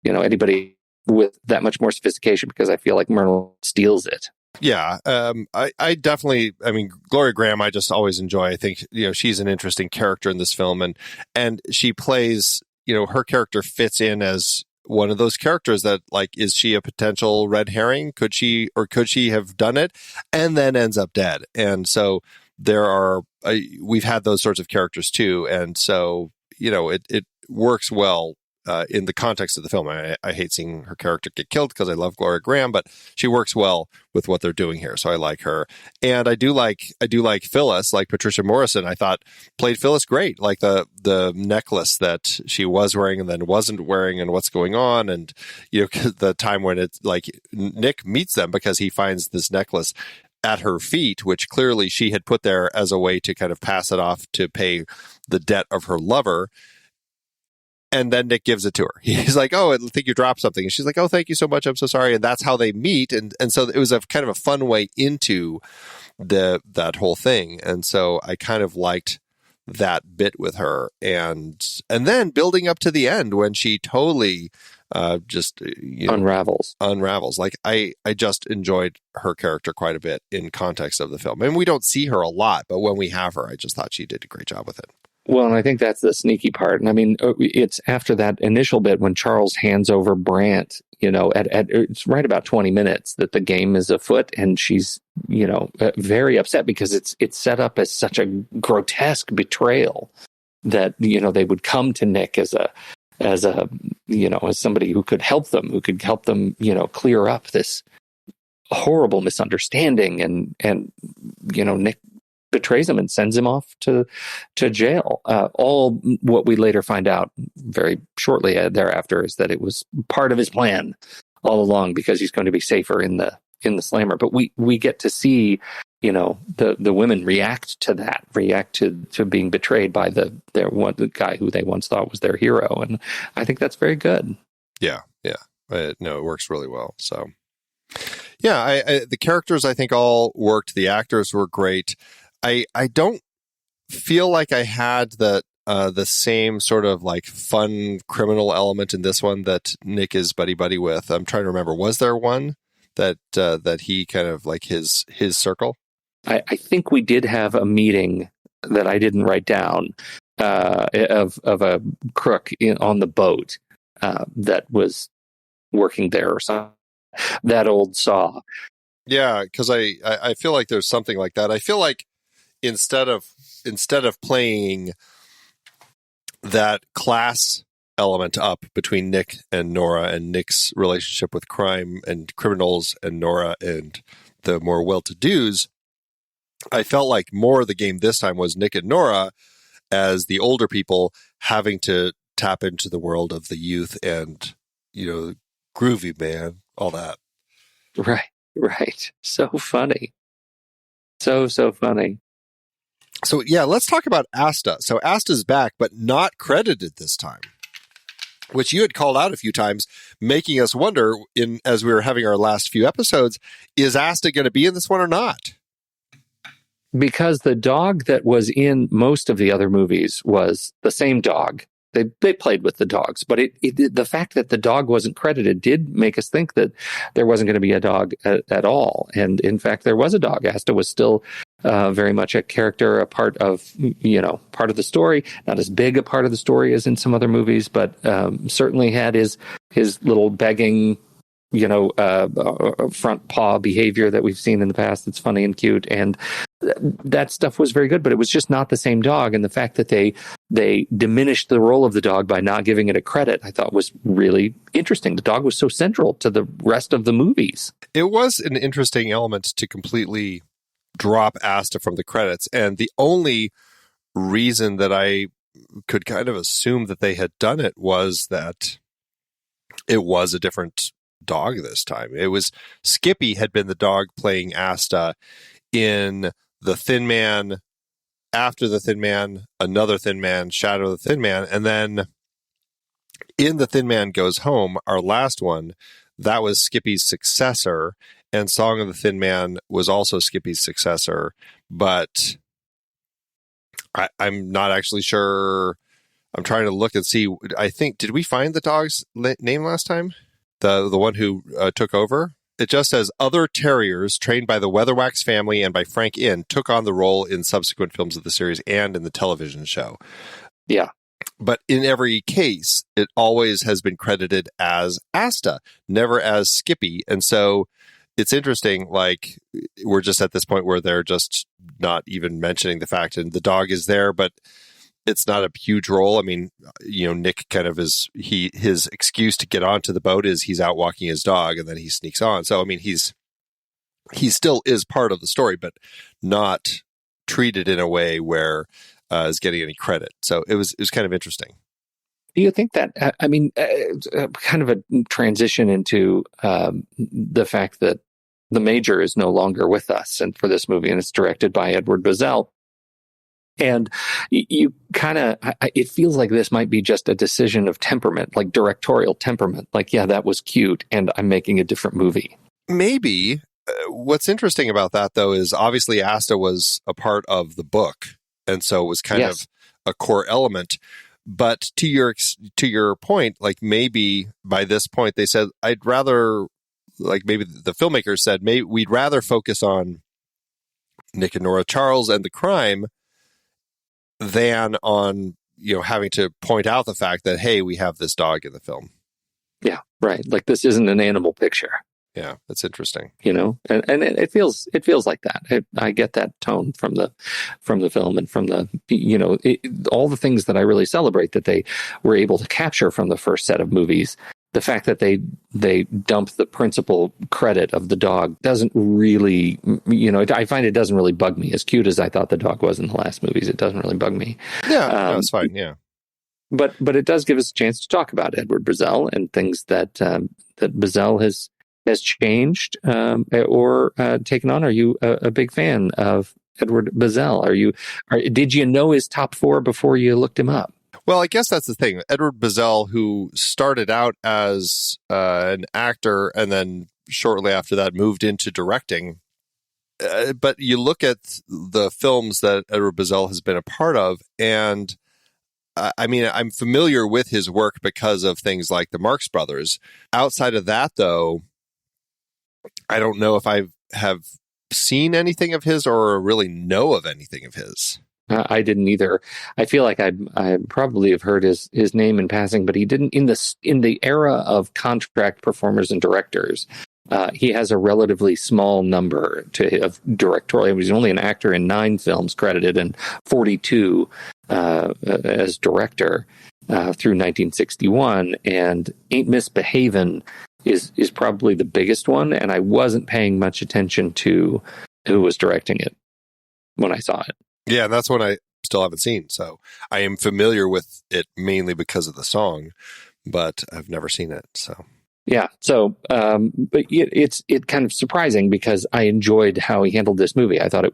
anybody with that much more sophistication, because I feel like Myrna steals it. Yeah, I definitely. I mean, Gloria Grahame, I just always enjoy. I think she's an interesting character in this film, and she plays. Her character fits in as one of those characters that, like, is she a potential red herring? Could she have done it and then ends up dead? And so we've had those sorts of characters too. And so, it works well in the context of the film. I hate seeing her character get killed because I love Gloria Grahame, but she works well with what they're doing here, so I like her. And I do like Phyllis, like Patricia Morrison. I thought played Phyllis great, like the necklace that she was wearing and then wasn't wearing, and what's going on, and the time when it's like Nick meets them because he finds this necklace at her feet, which clearly she had put there as a way to kind of pass it off to pay the debt of her lover. And then Nick gives it to her. He's like, "Oh, I think you dropped something." And she's like, "Oh, thank you so much. I'm so sorry." And that's how they meet. And so it was a kind of a fun way into that whole thing. And so I kind of liked that bit with her. And then building up to the end when she totally just unravels. Like I just enjoyed her character quite a bit in context of the film. And we don't see her a lot, but when we have her, I just thought she did a great job with it. Well, and I think that's the sneaky part. And I mean, it's after that initial bit when Charles hands over Brant, at it's right about 20 minutes that the game is afoot, and she's, very upset because it's set up as such a grotesque betrayal that, they would come to Nick as somebody who could help them, clear up this horrible misunderstanding. And Nick betrays him and sends him off to jail. All what we later find out very shortly thereafter is that it was part of his plan all along, because he's going to be safer in the slammer. But we get to see, the women react to being betrayed by the guy who they once thought was their hero, and I think that's very good. Yeah. No, it works really well. So, yeah, the characters I think all worked. The actors were great. I don't feel like I had the same sort of like fun criminal element in this one that Nick is buddy with. I'm trying to remember. Was there one that he kind of like his circle? I think we did have a meeting that I didn't write down of a crook on the boat that was working there or something. That old saw. Yeah, because I feel like there's something like that. I feel like instead of playing that class element up between Nick and Nora, and Nick's relationship with crime and criminals, and Nora and the more well-to-dos, I felt like more of the game this time was Nick and Nora as the older people having to tap into the world of the youth and, groovy man, all that. Right. So funny. So funny. So, yeah, let's talk about Asta. So Asta's back, but not credited this time, which you had called out a few times, making us wonder, as we were having our last few episodes, is Asta going to be in this one or not? Because the dog that was in most of the other movies was the same dog. They played with the dogs, but the fact that the dog wasn't credited did make us think that there wasn't going to be a dog at all. And in fact, there was a dog. Asta was still very much a character, a part of the story. Not as big a part of the story as in some other movies, but certainly had his little begging, front paw behavior that we've seen in the past. That's funny and cute, and that stuff was very good. But it was just not the same dog, and the fact that they diminished the role of the dog by not giving it a credit, I thought was really interesting. The dog was so central to the rest of the movies. It was an interesting element to completely drop Asta from the credits, and the only reason that I could kind of assume that they had done it was that it was a different dog this time. It was Skippy had been the dog playing Asta in The Thin Man, After the Thin Man, Another Thin Man, Shadow of the Thin Man, and then in The Thin Man Goes Home, our last one, that was Skippy's successor, and Song of the Thin Man was also Skippy's successor, but I'm not actually sure. I'm trying to look and see. I think, did we find the dog's name last time? The one who took over? It just says other terriers trained by the Weatherwax family and by Frank Inn took on the role in subsequent films of the series and in the television show. Yeah. But in every case, it always has been credited as Asta, never as Skippy. And so it's interesting, like, we're just at this point where they're just not even mentioning the fact, and the dog is there, but it's not a huge role. I mean, Nick kind of his excuse to get onto the boat is he's out walking his dog and then he sneaks on. So, I mean, he still is part of the story, but not treated in a way where is getting any credit. So it was kind of interesting. Do you think that, kind of a transition into the fact that the Major is no longer with us and for this movie, and it's directed by Edward Buzzell. And you kind of, it feels like this might be just a decision of temperament, like directorial temperament. Like, yeah, that was cute, and I'm making a different movie. Maybe. What's interesting about that, though, is obviously Asta was a part of the book, and so it was kind of a core element. But to your point, like maybe by this point they said, I'd rather, like maybe the filmmakers said, maybe we'd rather focus on Nick and Nora Charles and the crime than on, having to point out the fact that, hey, we have this dog in the film. Yeah, right. Like this isn't an animal picture. Yeah, that's interesting. And it feels like that. I get that tone from the film and from the, all the things that I really celebrate that they were able to capture from the first set of movies. The fact that they dump the principal credit of the dog doesn't really, I find it doesn't really bug me. As cute as I thought the dog was in the last movies, it doesn't really bug me. Yeah, it's fine. Yeah. But it does give us a chance to talk about Edward Buzzell and things that Buzzell has changed or taken on. Are you a big fan of Edward Buzzell? Did you know his top four before you looked him up? Well, I guess that's the thing. Edward Buzzell, who started out as an actor and then shortly after that moved into directing. But you look at the films that Edward Buzzell has been a part of, and I'm familiar with his work because of things like the Marx Brothers. Outside of that, though, I don't know if I have seen anything of his or really know of anything of his. I didn't either. I feel like I probably have heard his name in passing, but he didn't in the era of contract performers and directors. He has a relatively small number of directorial. He's only an actor in 9 films credited and 42 as director through 1961. And Ain't Misbehavin' is probably the biggest one. And I wasn't paying much attention to who was directing it when I saw it. Yeah, and that's one I still haven't seen. So I am familiar with it mainly because of the song, but I've never seen it. So yeah, so but it's kind of surprising because I enjoyed how he handled this movie. I thought it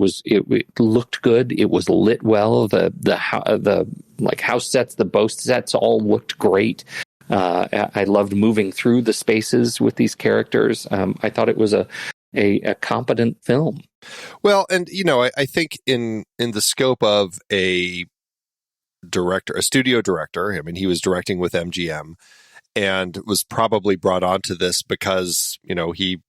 looked good. It was lit well. The like house sets, the boat sets all looked great. I loved moving through the spaces with these characters. I thought it was a competent film. Well, and I think in the scope of a studio director, I mean, he was directing with MGM and was probably brought onto this because he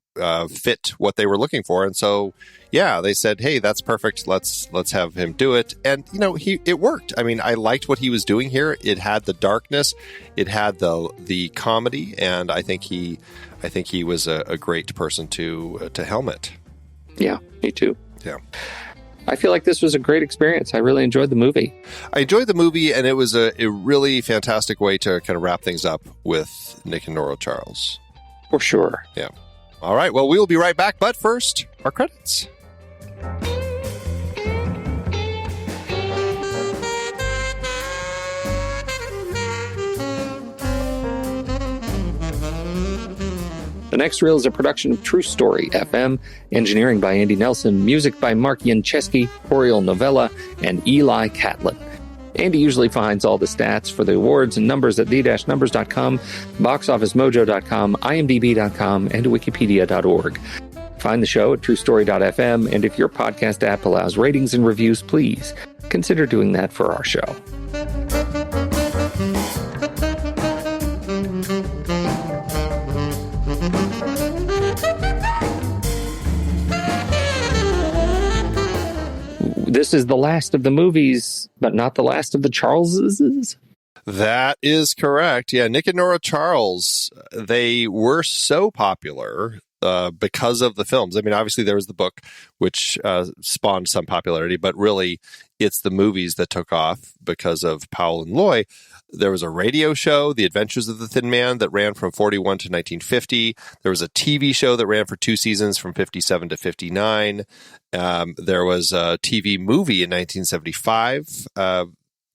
fit what they were looking for, and so yeah, they said, hey, that's perfect. Let's have him do it, and it worked. I mean, I liked what he was doing here. It had the darkness, it had the comedy, and I think he was a great person to helm it. Yeah, me too. Yeah. I feel like this was a great experience. I really enjoyed the movie. I enjoyed the movie, and it was a really fantastic way to kind of wrap things up with Nick and Nora Charles. For sure. Yeah. All right. Well, we will be right back, but first, our credits. The Next Reel is a production of True Story FM, engineering by Andy Nelson, music by Mark Yancheski, Oriel Novella, and Eli Catlin. Andy usually finds all the stats for the awards and numbers at the-numbers.com, boxofficemojo.com, imdb.com, and wikipedia.org. Find the show at truestory.fm, and if your podcast app allows ratings and reviews, please consider doing that for our show. This is the last of the movies, but not the last of the Charleses. That is correct. Yeah, Nick and Nora Charles, they were so popular because of the films. I mean, obviously there was the book, which spawned some popularity, but really it's the movies that took off because of Powell and Loy. There was a radio show, The Adventures of the Thin Man, that ran from 41 to 1950. There was a TV show that ran for 2 seasons from 57 to 59. There was a TV movie in 1975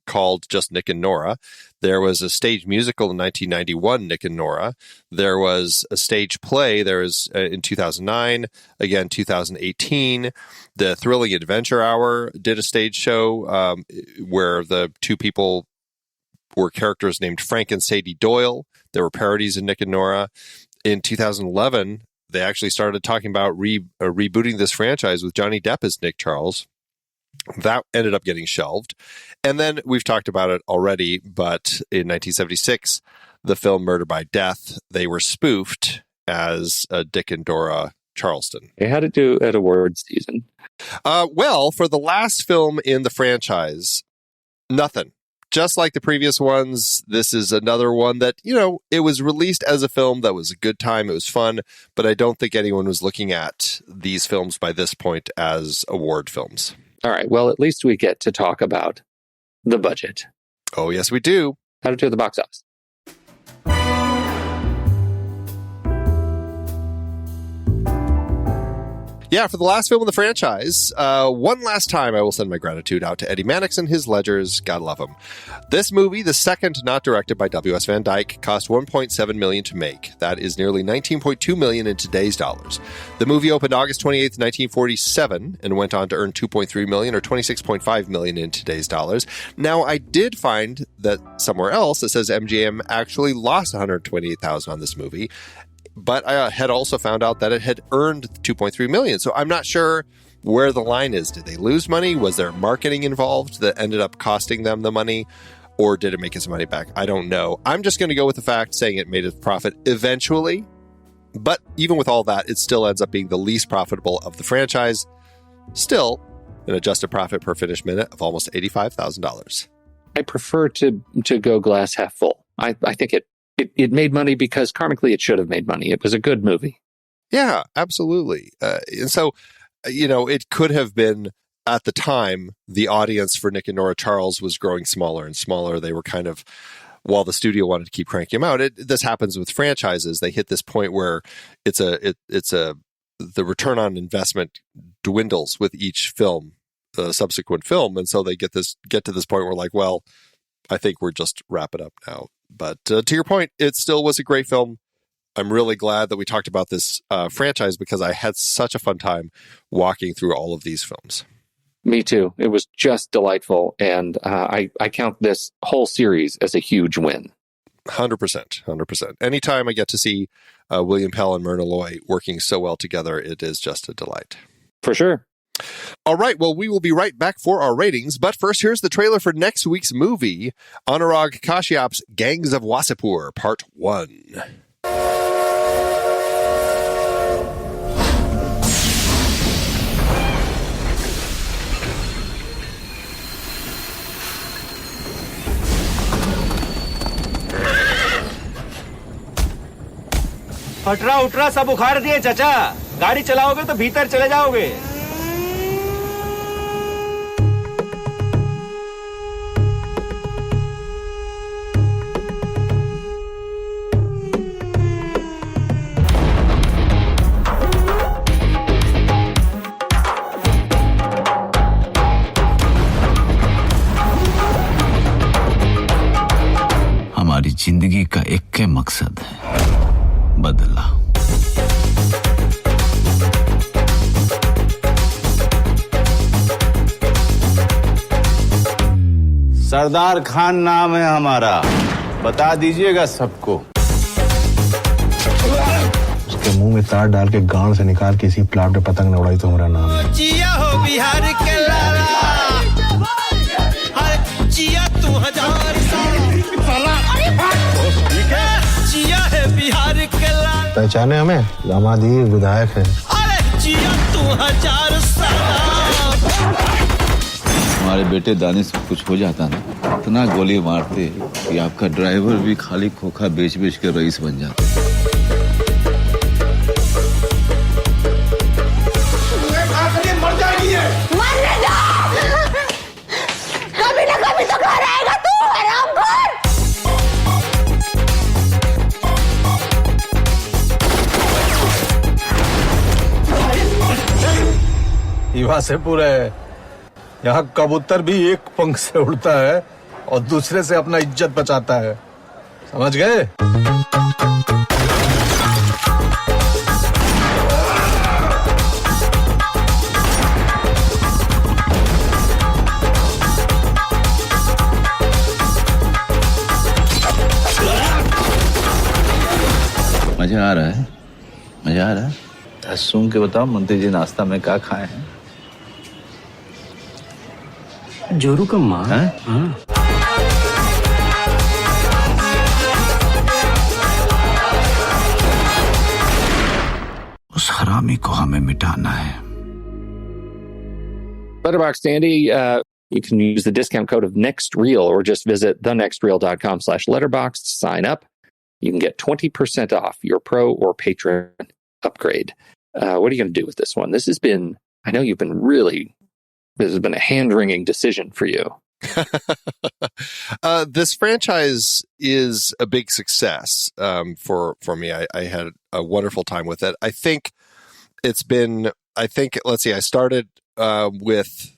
called just Nick and Nora. There was a stage musical in 1991, Nick and Nora. There was a stage play. There was in 2009, again 2018. The Thrilling Adventure Hour did a stage show where the 2 people were characters named Frank and Sadie Doyle. There were parodies in Nick and Nora. In 2011, they actually started talking about rebooting this franchise with Johnny Depp as Nick Charles. That ended up getting shelved. And then we've talked about it already, but in 1976, the film Murder by Death, they were spoofed as Dick and Dora Charleston. They had to do at awards season. Well, for the last film in the franchise, nothing. Just like the previous ones, this is another one that, it was released as a film that was a good time. It was fun, but I don't think anyone was looking at these films by this point as award films. All right. Well, at least we get to talk about the budget. Oh, yes, we do. How to do at the box office. Yeah, for the last film in the franchise, one last time I will send my gratitude out to Eddie Mannix and his Ledgers. God love him. This movie, the second not directed by W.S. Van Dyke, cost $1.7 million to make. That is nearly $19.2 million in today's dollars. The movie opened August 28th, 1947, and went on to earn $2.3 million or $26.5 million in today's dollars. Now, I did find that somewhere else it says MGM actually lost $128,000 on this movie. But I had also found out that it had earned $2.3 million. So I'm not sure where the line is. Did they lose money? Was there marketing involved that ended up costing them the money? Or did it make its money back? I don't know. I'm just going to go with the fact saying it made a profit eventually. But even with all that, it still ends up being the least profitable of the franchise. Still, an adjusted profit per finished minute of almost $85,000. I prefer to go glass half full. I think it made money because karmically it should have made money. It was a good movie. Yeah, absolutely. And so, it could have been, at the time, the audience for Nick and Nora Charles was growing smaller and smaller. They were kind of, while the studio wanted to keep cranking them out, this happens with franchises. They hit this point where the return on investment dwindles with each film, the subsequent film. And so they get to this point where like, well, I think we're just wrap it up now. But to your point, it still was a great film. I'm really glad that we talked about this franchise because I had such a fun time walking through all of these films. Me too. It was just delightful. And I count this whole series as a huge win. 100%. Anytime I get to see William Powell and Myrna Loy working so well together, it is just a delight. For sure. All right, well, we will be right back for our ratings, but first, here's the trailer for next week's movie, Anurag Kashyap's Gangs of Wasseypur, Part 1. उठरा सब उखाड़ दिए चाचा गाड़ी चलाओगे तो भीतर चले जाओगे हमारी जिंदगी का एक ही मकसद है बदला सरदार खान नाम है हमारा बता दीजिएगा सबको उसके मुंह में तार डाल के गांड से निकाल के इसी प्लाट पे पतंग न उड़ाई तो हमारा नाम है जिया हो बिहार के लाला हर जिया तू हजार साला जिया है बिहार के लाला पहचाने हमें दामादी विधायक है अरे जिया तू हजार साला हमारे बेटे दानिश कुछ हो जाता ना इतना गोली मारते कि आपका ड्राइवर भी खाली खोखा बेच के रईस बन जाता जीवा से पूरा है। यहाँ कबूतर भी एक पंख से उड़ता है और दूसरे से अपना इज्जत बचाता है। समझ गए? मजा आ रहा है? मजा आ रहा है? सूंघ के बताओ मंत्री जी, नाश्ता में क्या खाए हैं? जोरू का माँ। हाँ। उस हरामी को हमें मिटाना है। Letterboxd, Andy, you can use the discount code of NEXTREEL or just visit thenextreel.com/letterboxd to sign up. You can get 20% off your pro or patron upgrade. What are you going to do with this one? This has been a hand-wringing decision for you. This franchise is a big success for me. I had a wonderful time with it. I think, let's see, I started with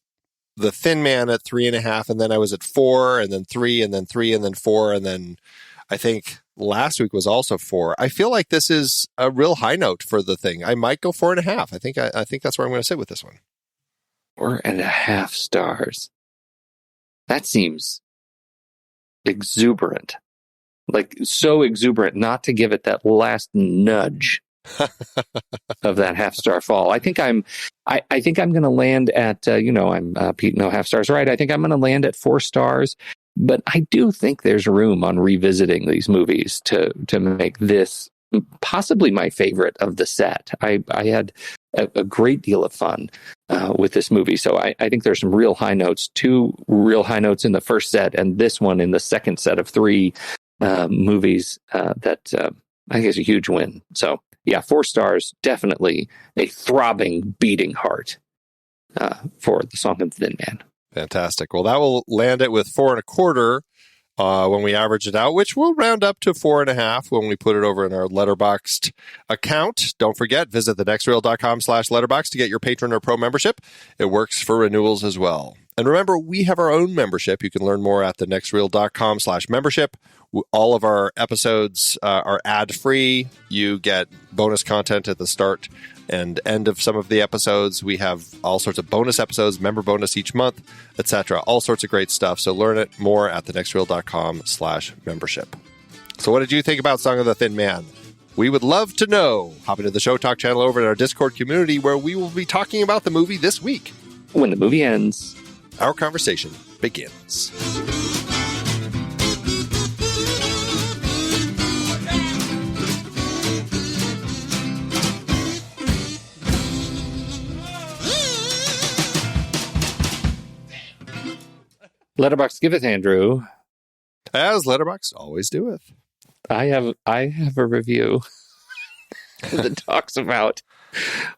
The Thin Man at 3.5, and then I was at 4, and then 3, and then 3, and then 4, and then I think last week was also 4. I feel like this is a real high note for the thing. I might go 4.5. I think that's where I'm going to sit with this one. 4.5 stars. That seems exuberant. Like, so exuberant not to give it that last nudge of that half-star fall. I think I'm going to land at, I'm Pete, no half stars, right? I think I'm going to land at 4 stars. But I do think there's room on revisiting these movies to make this possibly my favorite of the set. I had a great deal of fun with this movie. So I think there's some real high notes, 2 real high notes in the first set, and this one in the second set of 3 movies that I think is a huge win. So yeah, 4 stars, definitely a throbbing, beating heart for The Song of the Thin Man. Fantastic. Well, that will land it with 4.25 when we average it out, which will round up to 4.5 when we put it over in our Letterboxd account. Don't forget, visit thenextreel.com/letterboxd to get your patron or pro membership. It works for renewals as well. And remember, we have our own membership. You can learn more at thenextreel.com/membership. All of our episodes are ad-free. You get bonus content at the start and end of some of the episodes. We have all sorts of bonus episodes, member bonus each month, etc. All sorts of great stuff. So learn it more at thenextreel.com/membership. So what did you think about Song of the Thin Man? We would love to know. Hop into the Show Talk channel over in our Discord community where we will be talking about the movie this week. When the movie ends, our conversation begins. Letterboxd giveth, Andrew. As Letterboxd always doeth. I have a review that talks about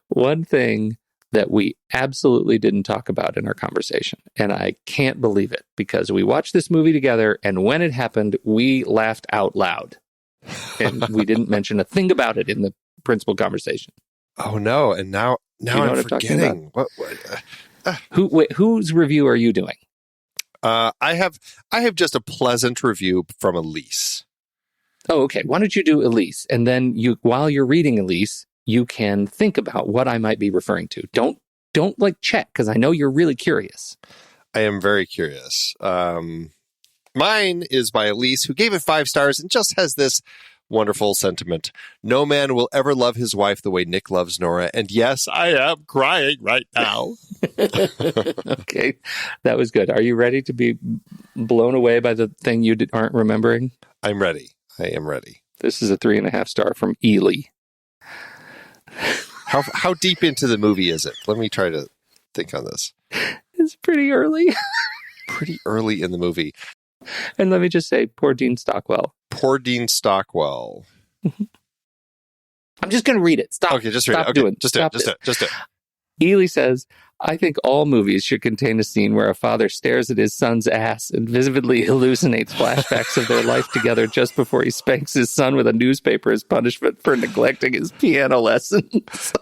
one thing that we absolutely didn't talk about in our conversation. And I can't believe it, because we watched this movie together, and when it happened, we laughed out loud. And we didn't mention a thing about it in the principal conversation. Oh, no. And now I'm forgetting. Whose review are you doing? I have just a pleasant review from Elise. Oh, okay. Why don't you do Elise? And then while you're reading Elise, you can think about what I might be referring to. Don't check, because I know you're really curious. I am very curious. Mine is by Elise, who gave it 5 stars and just has this wonderful sentiment. No man will ever love his wife the way Nick loves Nora. And yes, I am crying right now. Okay, that was good. Are you ready to be blown away by the thing you aren't remembering? I'm ready. I am ready. This is a 3.5 star from Ely. How deep into the movie is it? Let me try to think on this. It's pretty early. Pretty early in the movie. And let me just say, poor Dean Stockwell. Poor Dean Stockwell. I'm just going to read it. Stop. Okay, just read it. Okay, just do it. Ely says, I think all movies should contain a scene where a father stares at his son's ass and vividly hallucinates flashbacks of their life together just before he spanks his son with a newspaper as punishment for neglecting his piano lessons.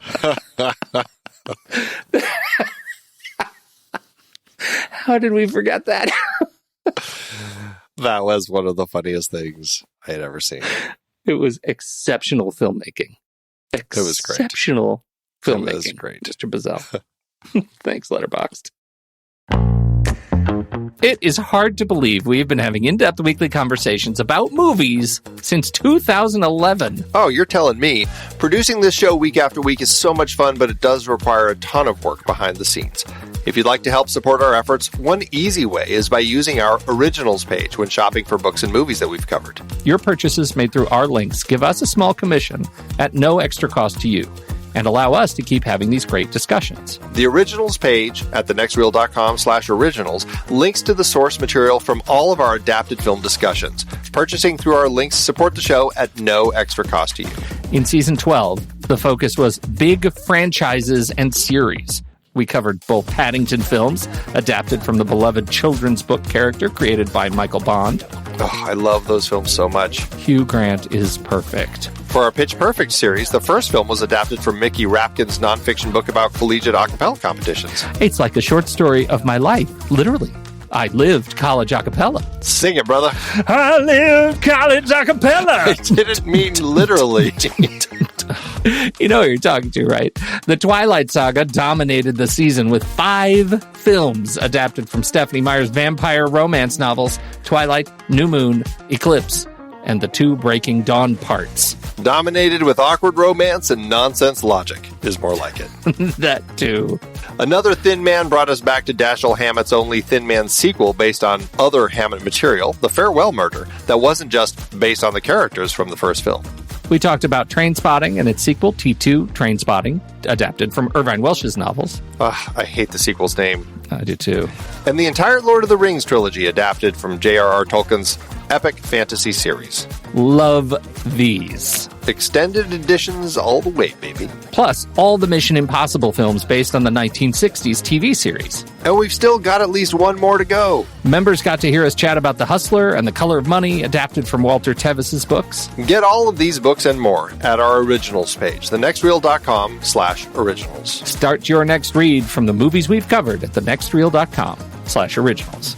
How did we forget that? That was one of the funniest things I had ever seen. It was exceptional filmmaking. It was great. Exceptional filmmaking. It was great. Mr. Buzzell. Thanks, Letterboxd. It is hard to believe we've been having in-depth weekly conversations about movies since 2011. Oh, you're telling me. Producing this show week after week is so much fun, but it does require a ton of work behind the scenes. If you'd like to help support our efforts, one easy way is by using our Originals page when shopping for books and movies that we've covered. Your purchases made through our links give us a small commission at no extra cost to you, and allow us to keep having these great discussions. The Originals page at thenextreel.com/originals links to the source material from all of our adapted film discussions. Purchasing through our links support the show at no extra cost to you. In Season 12, the focus was big franchises and series. We covered both Paddington films, adapted from the beloved children's book character created by Michael Bond. Oh, I love those films so much. Hugh Grant is perfect. For our Pitch Perfect series, the first film was adapted from Mickey Rapkin's nonfiction book about collegiate a cappella competitions. It's like a short story of my life, literally. I lived college a cappella. Sing it, brother. I lived college a cappella. I didn't mean literally. You know who you're talking to, right? The Twilight Saga dominated the season with 5 films adapted from Stephenie Meyer's vampire romance novels, Twilight, New Moon, Eclipse, and the 2 Breaking Dawn parts. Dominated with awkward romance and nonsense logic is more like it. That too. Another Thin Man brought us back to Dashiell Hammett's only Thin Man sequel based on other Hammett material, The Farewell Murder, that wasn't just based on the characters from the first film. We talked about Trainspotting and its sequel, T2 Trainspotting, adapted from Irvine Welsh's novels. I hate the sequel's name. I do too. And the entire Lord of the Rings trilogy adapted from J.R.R. Tolkien's epic fantasy series. Love these. Extended editions all the way, baby. Plus, all the Mission Impossible films based on the 1960s TV series. And we've still got at least one more to go. Members got to hear us chat about The Hustler and The Color of Money, adapted from Walter Tevis's books. Get all of these books and more at our Originals page, thenextreel.com/originals. Start your next read from the movies we've covered at thenextreel.com/originals.